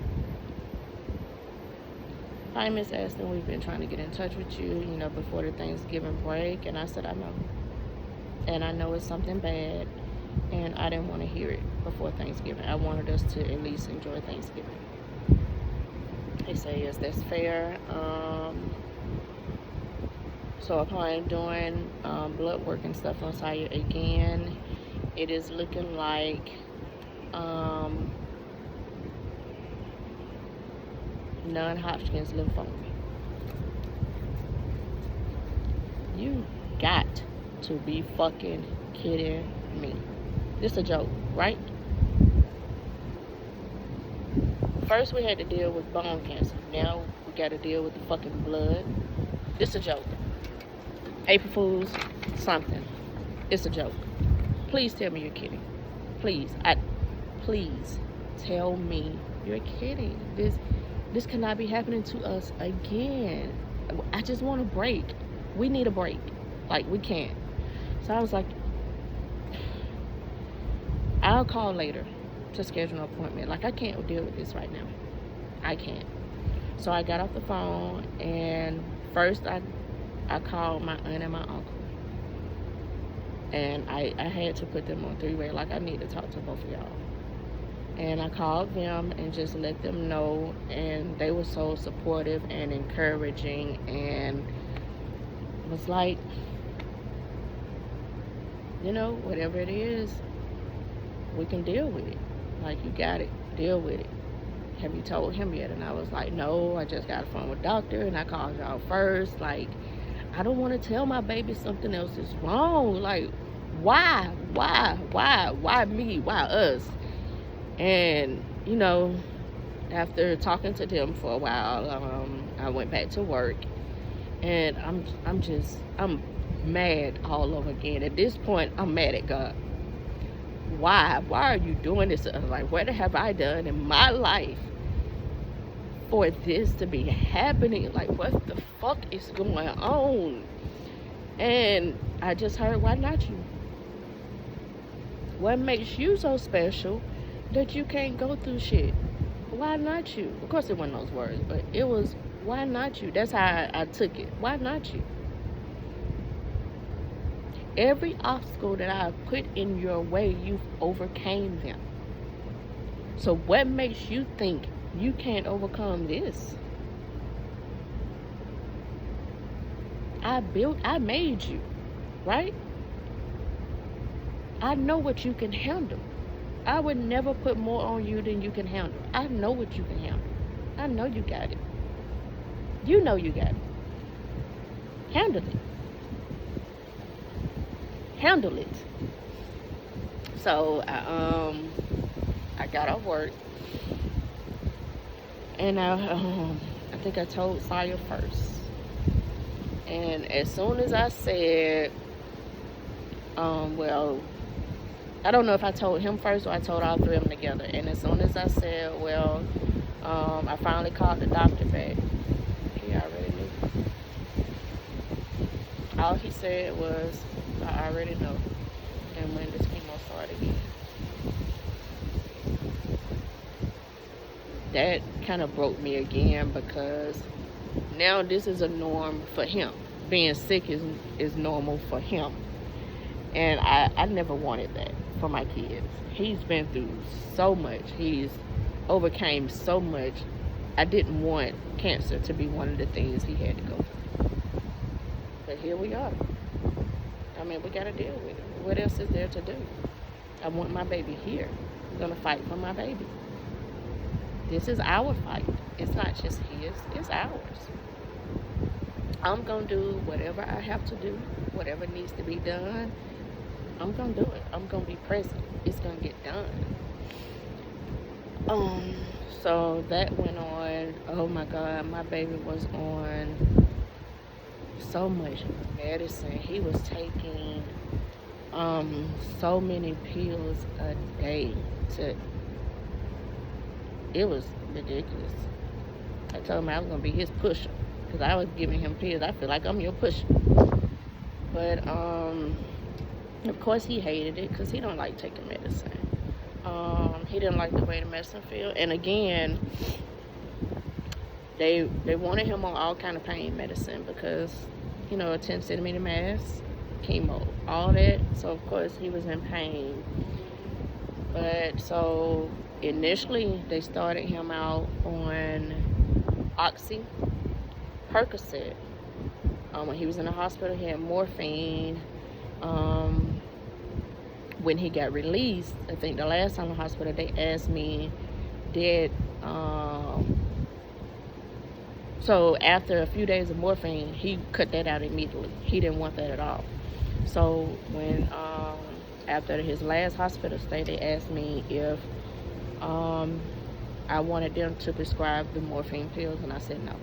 Hi, Miss Aston, we've been trying to get in touch with you, before the Thanksgiving break, and I said I know, and I know it's something bad. And I didn't want to hear it before Thanksgiving. I wanted us to at least enjoy Thanksgiving. They say, yes, that's fair. So upon doing blood work and stuff on Saya again, it is looking like non-Hodgkin's lymphoma. You got to be fucking kidding me. This a joke, right? First we had to deal with bone cancer. Now we got to deal with the fucking blood. This a joke. April Fools, something. It's a joke. Please tell me you're kidding. Please tell me you're kidding. This cannot be happening to us again. I just want a break. We need a break. Like, we can't. So I was like, I'll call later to schedule an appointment. Like, I can't deal with this right now. I can't. So I got off the phone, and first I called my aunt and my uncle. And I had to put them on three-way. Like, I need to talk to both of y'all. And I called them and just let them know. And they were so supportive and encouraging, and was like, whatever it is, we can deal with it. Like, you got it. Deal with it. Have you told him yet? And I was like, no, I just got a phone with doctor, and I called y'all first. Like, I don't want to tell my baby something else is wrong. Like, why me? Why us? And, after talking to them for a while, I went back to work, and I'm mad all over again. At this point, I'm mad at God. Why are you doing this? Like, what have I done in my life for this to be happening? Like, what the fuck is going on? And I just heard, why not you? What makes you so special that you can't go through shit? Why not you? Of course it wasn't those words, but it was, why not you? That's how I took it. Why not you? Every obstacle that I put in your way, you've overcame them. So what makes you think you can't overcome this? I made you, right? I know what you can handle. I would never put more on you than you can handle. I know what you can handle. I know you got it. You know you got it. Handle it. Handle it. So I got off work, and I think I told Saya first. And as soon as I said, well, I don't know if I told him first or I told all three of them together. And as soon as I said, well, I finally called the doctor back. He already knew. All he said was, I already know. And when this chemo started again, that kind of broke me again, because now this is a norm for him. Being sick is normal for him. And I never wanted that for my kids. He's been through so much. He's overcame so much. I didn't want cancer to be one of the things he had to go through. But here we are. I mean, we got to deal with it. What else is there to do? I want my baby here. I'm going to fight for my baby. This is our fight. It's not just his, it's ours. I'm going to do whatever I have to do, whatever needs to be done. I'm going to do it. I'm going to be present. It's going to get done. So that went on. Oh my God, my baby was on so much medicine. He was taking so many pills a day. It was ridiculous. I told him I was gonna be his pusher, because I was giving him pills. I feel like I'm your pusher. But of course he hated it, because he don't like taking medicine. He didn't like the way the medicine feel. And again, they wanted him on all kind of pain medicine, because a 10-centimeter mass, chemo, all that. So of course he was in pain. But so initially they started him out on Oxy, Percocet. When he was in the hospital, he had morphine. When he got released, I think the last time in the hospital, they asked me, so after a few days of morphine, he cut that out immediately. He didn't want that at all. So when after his last hospital stay, they asked me if I wanted them to prescribe the morphine pills, and I said no.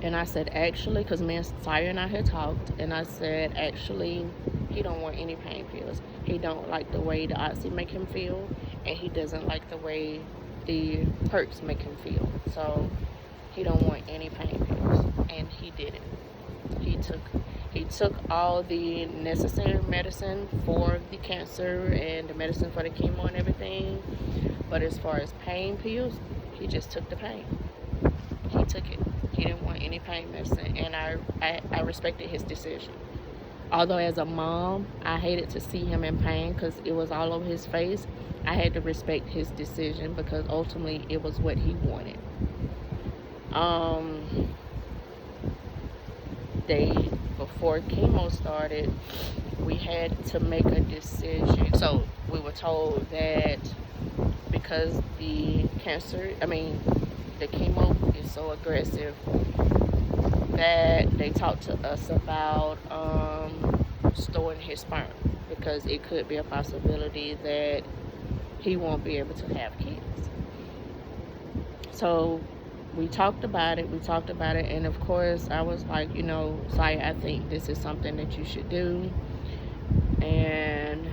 And I said, actually, because me and Sire and I had talked, and I said, actually, he don't want any pain pills. He don't like the way the Oxy make him feel, and he doesn't like the way the perks make him feel. So he don't want any pain pills, and he didn't. He took all the necessary medicine for the cancer and the medicine for the chemo and everything, but as far as pain pills, he just took the pain. He took it. He didn't want any pain medicine, and I respected his decision. Although as a mom, I hated to see him in pain, because it was all over his face. I had to respect his decision, because ultimately it was what he wanted. Before chemo started, we had to make a decision. So we were told that because the chemo is so aggressive, that they talked to us about storing his sperm, because it could be a possibility that he won't be able to have kids. So we talked about it, and of course I was like, Saya, I think this is something that you should do, and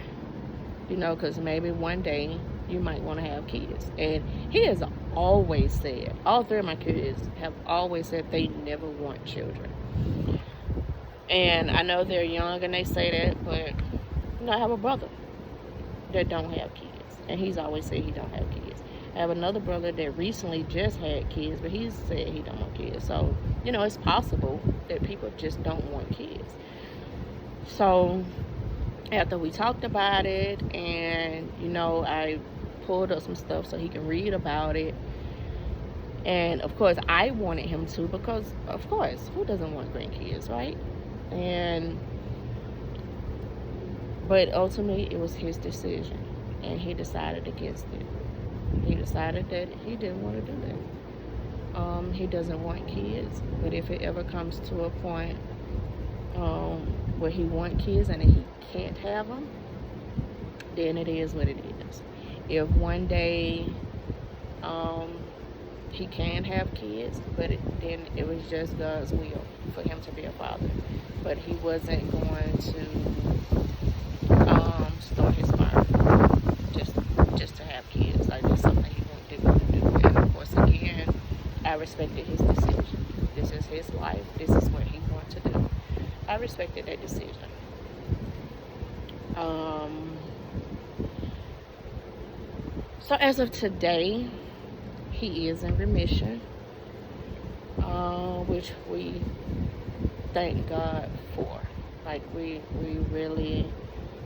because maybe one day you might want to have kids. And he has always said, all three of my kids have always said they never want children. And I know they're young and they say that, but I have a brother that don't have kids, and he's always said he don't have kids. I have another brother that recently just had kids, but he's said he don't want kids. So, it's possible that people just don't want kids. So after we talked about it, and I pulled up some stuff so he can read about it, and of course I wanted him to, because of course, who doesn't want grandkids, right? But ultimately it was his decision, and he decided against it. He decided that he didn't want to do that. He doesn't want kids, but if it ever comes to a point where he wants kids and he can't have them, then it is what it is. If one day he can have kids, but then it was just God's will for him to be a father. But he wasn't going to store his sperm just to have kids. Like, that's something he didn't want to do. And of course, again, I respected his decision. This is his life. This is what he wants to do. I respected that decision. So as of today, he is in remission, which we thank God for. Like we really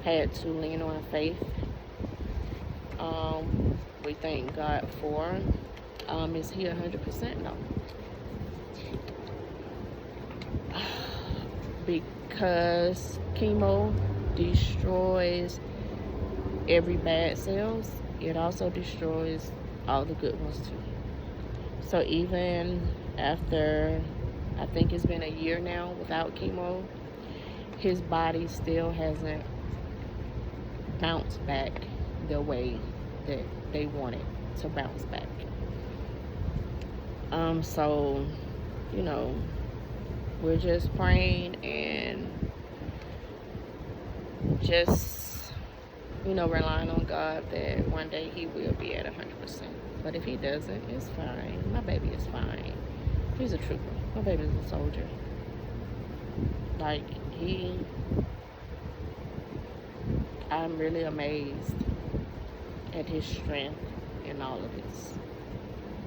had to lean on faith. We thank God for. Is he 100%? No. Because chemo destroys every bad cells, it also destroys all the good ones too. So even after, I think it's been a year now without chemo, his body still hasn't bounced back the way that they want it to bounce back. So, you know, we're just praying and just, relying on God that one day he will be at 100%. But if he doesn't, it's fine. My baby is fine. He's a trooper. My baby's a soldier. Like, I'm really amazed at his strength in all of this.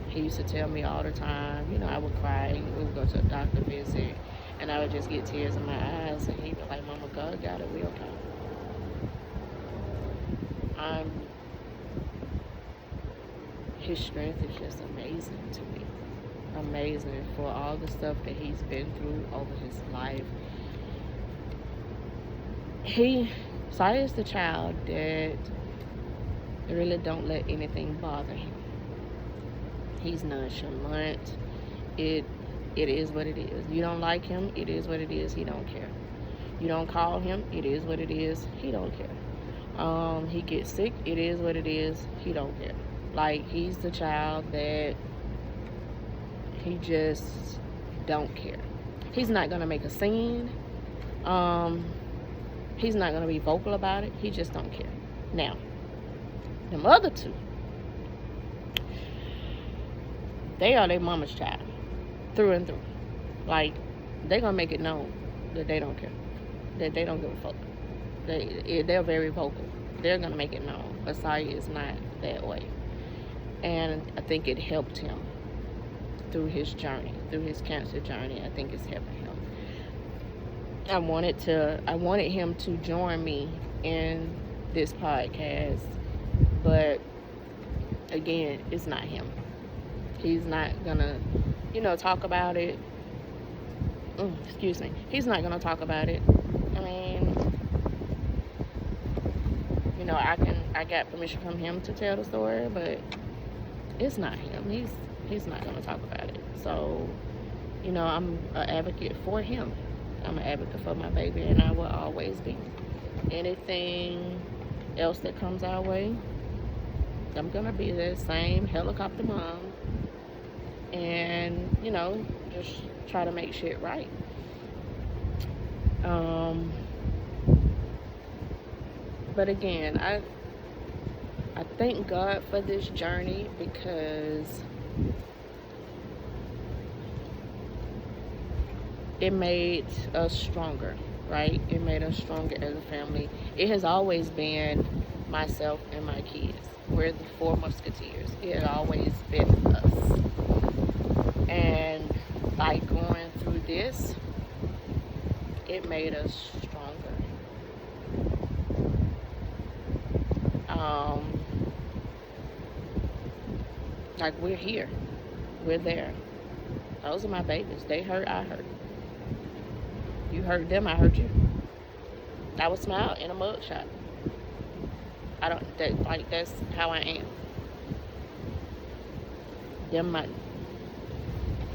He used to tell me all the time, I would cry, we would go to a doctor visit, and I would just get tears in my eyes, and he'd be like, Mama, God got it, we okay. His strength is just amazing to me. Amazing for all the stuff that he's been through over his life. Sai is the child that really don't let anything bother him. He's nonchalant. It is what it is. You don't like him, it is what it is. He don't care. You don't call him, it is what it is. He don't care. He gets sick, it is what it is. He don't care. Like, he's the child that he just don't care. He's not gonna make a scene. He's not gonna be vocal about it. He just don't care. Now, them other two, they are their mama's child, through and through. Like, they're gonna make it known that they don't care, that they don't give a fuck. They're very vocal. They're gonna make it known. But Sai is not that way, and I think it helped him through his journey, through his cancer journey. I think it's helping him. I wanted him to join me in this podcast, but again, it's not him. He's not gonna, talk about it. Excuse me. He's not gonna talk about it. I mean, I got permission from him to tell the story, but it's not him. He's not gonna talk about it. So, I'm an advocate for him. I'm an advocate for my baby, and I will always be. Anything else that comes our way, I'm gonna be that same helicopter mom, and just try to make shit right. But again, I thank God for this journey, because it made us stronger, right? It made us stronger as a family. It has always been myself and my kids. We're the four musketeers. It has always been us. And by going through this, it made us stronger. Like, we're here. We're there. Those are my babies. They hurt, I hurt. You hurt them, I hurt you. I would smile in a mugshot. That's how I am.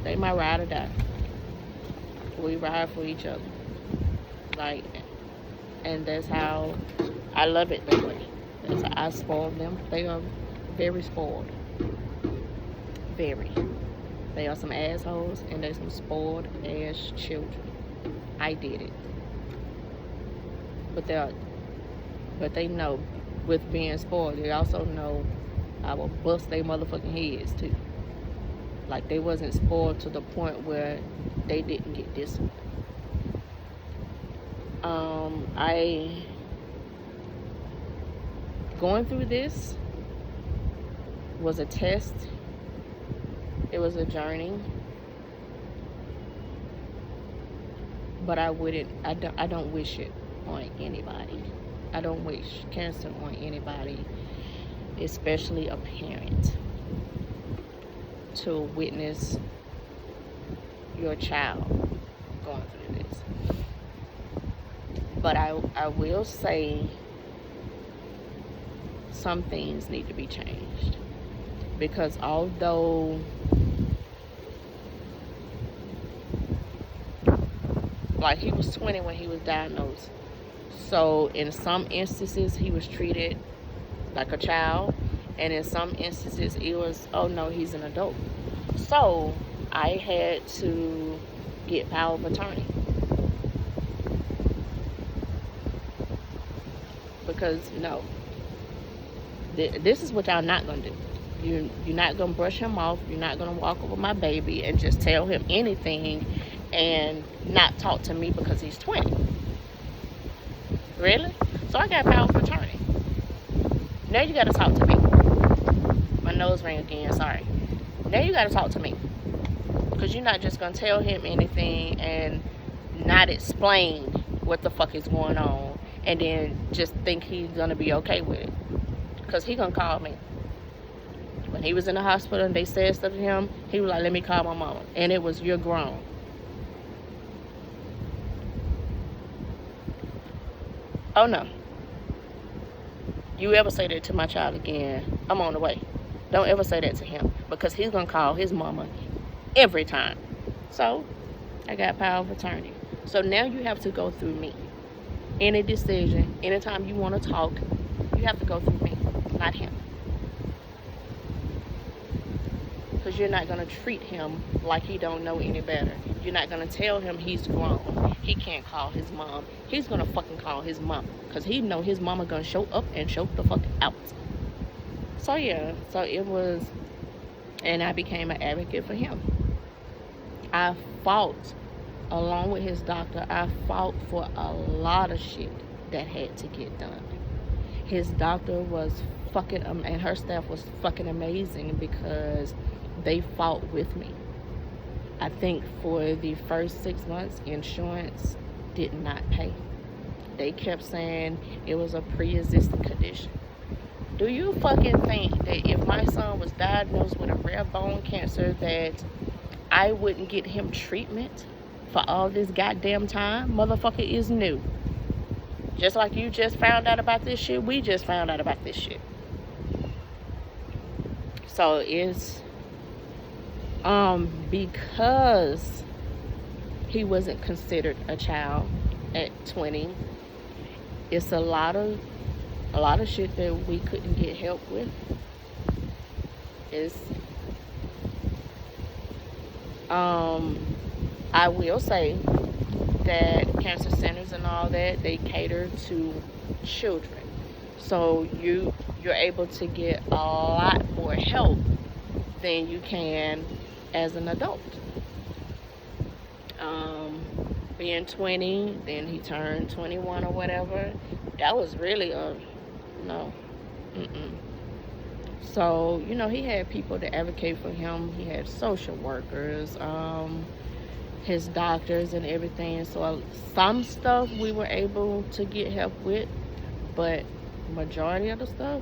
They my ride or die. We ride for each other. Like, and that's how I love it that way. That's how I spoil them. They are very spoiled. Very. They are some assholes, and they're some spoiled ass children. I did it. But they know, with being spoiled, they also know I will bust their motherfucking heads too. Like, they wasn't spoiled to the point where they didn't get disciplined. I going through this was a test. It was a journey, but I don't wish it on anybody. I don't wish cancer on anybody, especially a parent, to witness your child going through this. But I will say some things need to be changed, because although like he was 20 when he was diagnosed, so in some instances he was treated like a child, and in some instances it was, oh no, he's an adult. So I had to get power of attorney, because no, this is what y'all not gonna do. You're not gonna brush him off. You're not gonna walk over my baby and just tell him anything and not talk to me because he's 20. Really? So I got power of attorney. Now you gotta talk to me. My nose rang again, sorry. Now you gotta talk to me, because you're not just gonna tell him anything and not explain what the fuck is going on and then just think he's gonna be okay with it. Because he gonna call me. When he was in the hospital and they said stuff to him, he was like, let me call my mama. And it was, you're grown. Oh no. You ever say that to my child again, I'm on the way. Don't ever say that to him, because he's gonna call his mama every time. So I got power of attorney. So now you have to go through me. Any decision, anytime you want to talk, you have to go through me, not him. Because you're not going to treat him like he don't know any better. You're not going to tell him he's grown. He can't call his mom. He's going to fucking call his mom, because he know his mama going to show up and show the fuck out. So yeah, so it was, and I became an advocate for him. I fought, along with his doctor, I fought for a lot of shit that had to get done. His doctor was fucking, and her staff was fucking amazing, because they fought with me. I think for the first 6 months, insurance did not pay. They kept saying it was a pre-existing condition. Do you fucking think that if my son was diagnosed with a rare bone cancer, that I wouldn't get him treatment for all this goddamn time? Motherfucker is new. Just like you just found out about this shit, we just found out about this shit. So it's because he wasn't considered a child at 20, it's a lot of shit that we couldn't get help with. It's I will say that cancer centers and all that, they cater to children, so you're able to get a lot more help than you can as an adult. Being 20, then he turned 21 or whatever, that was really a no. So, he had people to advocate for him. He had social workers, his doctors and everything. So some stuff we were able to get help with, but majority of the stuff,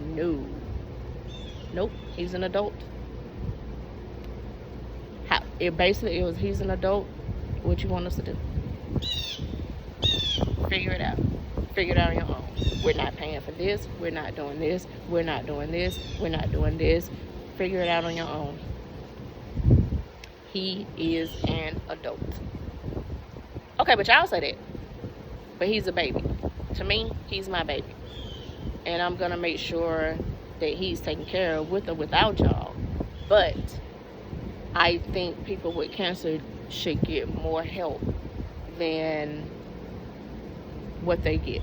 no. Nope, he's an adult. It was, he's an adult. What you want us to do? Figure it out. Figure it out on your own. We're not paying for this. We're not doing this. We're not doing this. We're not doing this. Figure it out on your own. He is an adult. Okay, but y'all say that. But he's a baby. To me, he's my baby. And I'm going to make sure that he's taken care of with or without y'all. But I think people with cancer should get more help than what they get.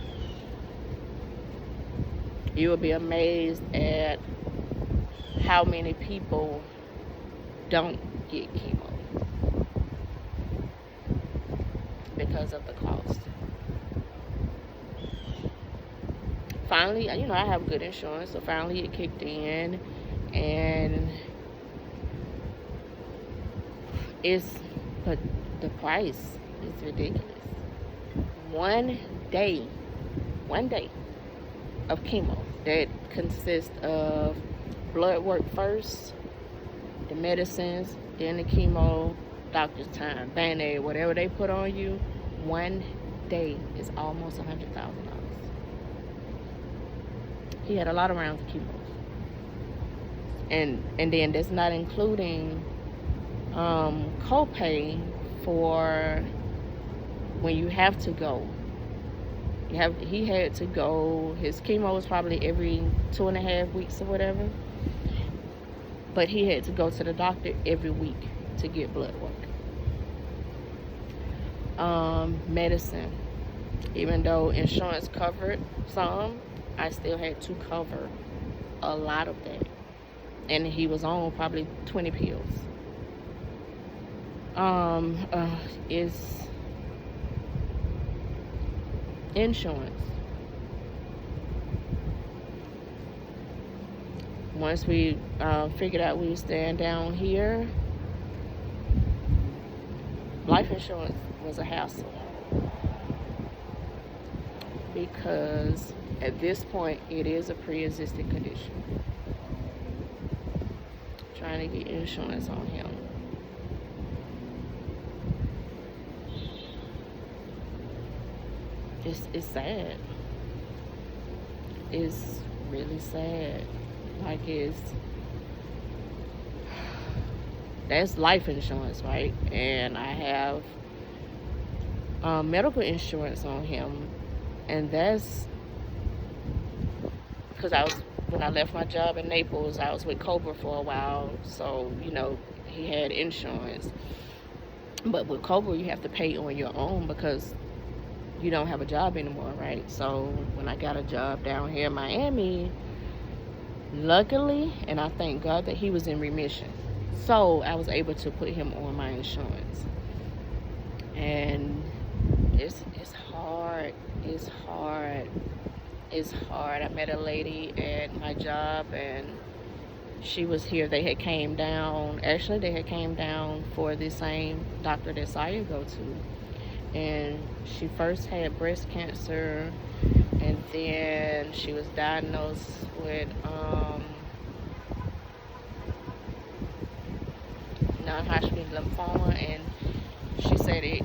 You will be amazed at how many people don't get chemo because of the cost. finally, you know, I have good insurance, so finally it kicked in, and it's, but the price is ridiculous. One day, one day of chemo that consists of blood work first, the medicines, then the chemo, doctor's time, Band-Aid, whatever they put on you, one day is almost $100,000. He had a lot of rounds of chemos. And then that's not including copay for when you have to go. He had to go, his chemo was probably every 2.5 weeks or whatever. But he had to go to the doctor every week to get blood work. Medicine. Even though insurance covered some, I still had to cover a lot of that. And he was on probably 20 pills. Is insurance. Once we figured out we were staying down here, life insurance was a hassle. Because at this point, it is a pre-existing condition. Trying to get insurance on him. It's sad. It's really sad. Like, that's life insurance, right? And I have medical insurance on him, and that's because when I left my job in Naples, I was with Cobra for a while, so you know he had insurance. But with Cobra, you have to pay on your own because you don't have a job anymore, right? So when I got a job down here in Miami, luckily, and I thank God that he was in remission, so I was able to put him on my insurance. And it's hard. It's hard. It's hard. I met a lady at my job, and she was here. They had came down. Actually, they had came down for the same doctor that Saya go to. And she first had breast cancer, and then she was diagnosed with non-Hodgkin lymphoma, and she said it,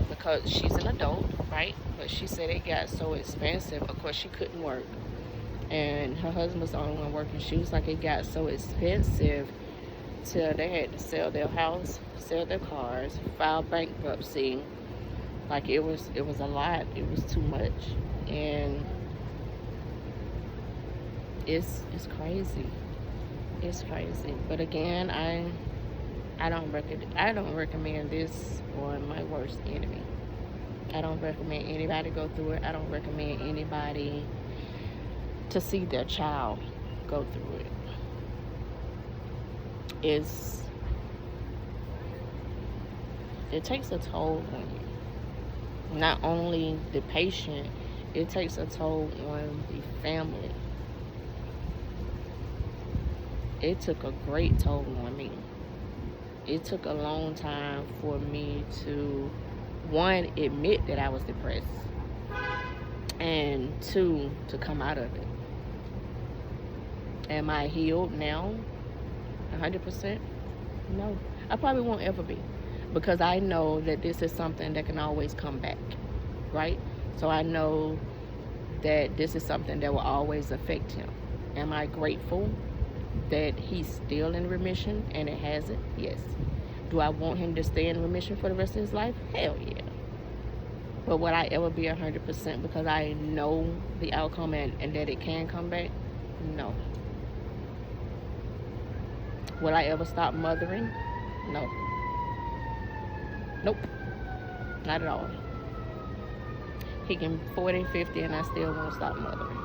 because she's an adult, right? But she said it got so expensive. Of course, she couldn't work, and her husband was the only one working. She was like, it got so expensive till they had to sell their house, sell their cars, file bankruptcy. Like, it was a lot. It was too much, and it's crazy. It's crazy. But again, I don't recommend this on my worst enemy. I don't recommend anybody go through it. I don't recommend anybody to see their child go through it. It takes a toll on you. Not only the patient, it takes a toll on the family. It took a great toll on me. It took a long time for me to, one, admit that I was depressed, and two, to come out of it. Am I healed now? 100%? No. I probably won't ever be, because I know that this is something that can always come back, right? So I know that this is something that will always affect him. Am I grateful that he's still in remission and it hasn't? Yes. Do I want him to stay in remission for the rest of his life? Hell yeah. But would I ever be 100% because I know the outcome and that it can come back? No. Will I ever stop mothering? No. Nope. Not at all. He can 40, 50, and I still won't stop mothering.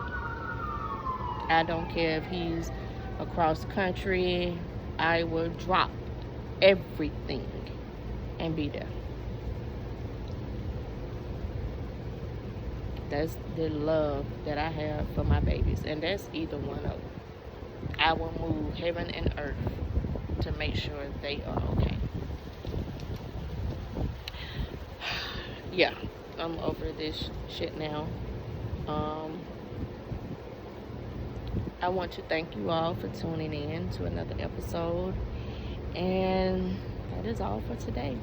I don't care if he's across country. I will drop everything and be there. That's the love that I have for my babies, and that's either one of them. I will move heaven and earth to make sure they are okay. Yeah, I'm over this shit now. Um, I want to thank you all for tuning in to another episode, and that is all for today.